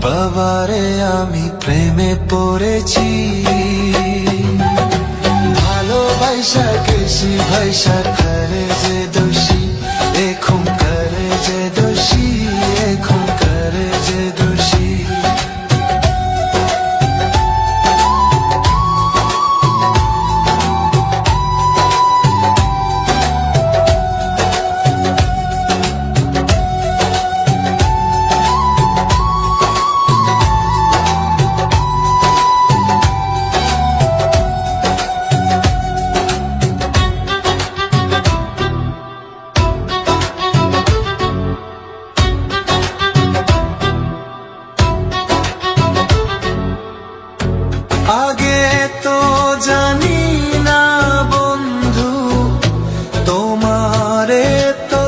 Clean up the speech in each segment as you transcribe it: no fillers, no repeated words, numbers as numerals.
বাবারে আমি প্রেমে পড়েছি, ভালোবাসা কেসি ভাইসা করে যে দোষী, এখন করে যে দোষী, এখন করে যে দোষী। আগে তো জানি না বন্ধু তোমারে তো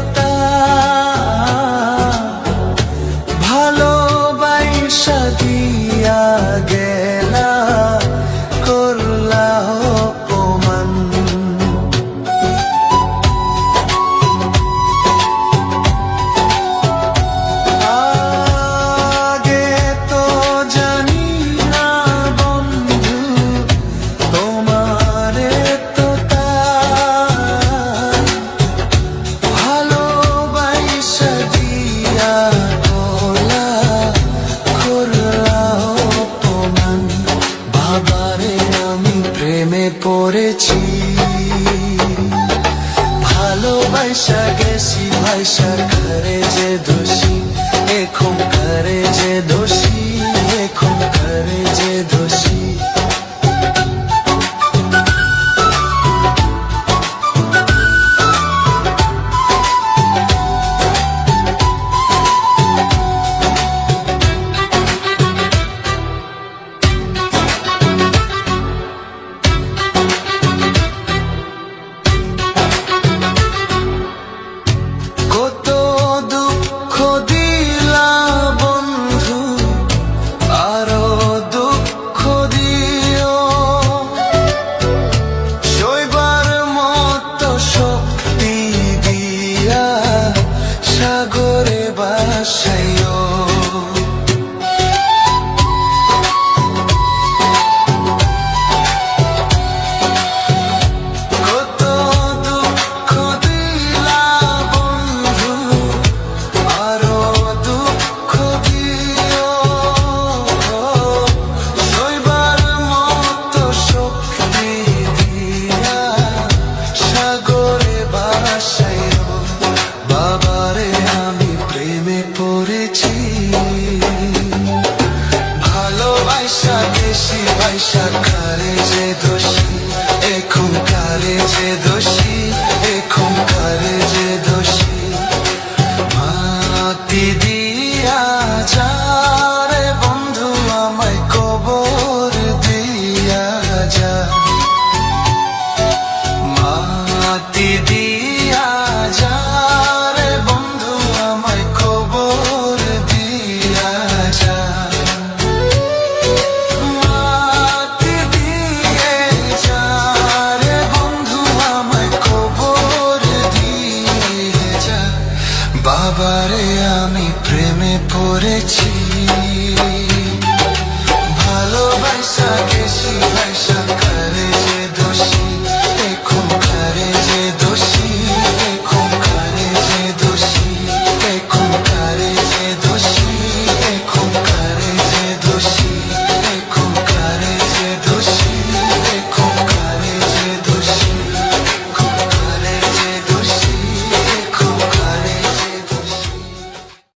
ভালোবাসা দিয়া গেলা, করলা অপমান। আগে তো জানি না বন্ধু তোমারে তো ভালোবাসা দিয়া গলা, করলা অপমান। বাবারে আমি প্রেমে পড়েছি, ভালোবাসা গেছি ভাইসা করে যে দোষী, এখন করে যে দোষী, এখন করে যে দোষী। কত দুঃখ দিলা বন্ধু, আরো দুঃখ দিও, সইবার মতো শক্তি দিয়া সাগরে বাসাইও। কত দুঃখ দিলা বন্ধু, আরো দুঃখ দিও, সইবার মতো শক্তি দিয়া সাগরে বাসাইও। বাবারে আমি প্রেমে পড়েছি, ভালোবাসা বেশি ভাইসা করে যে দোষী, এখন করে যে দোষী, এখন করে যে দোষী। মাটি দিয়া যা রে বন্ধু আমায় কবর দিয়া যা, মাটি দিয়া যা রে বন্ধু আমায় কবর দিয়া যা। মাটি দিয়ে যা রে বন্ধু আমায় কবর দিয়ে যা। বাবারে আমি প্রেমে পড়েছি, ভালোবাসা গেছি ভাইসা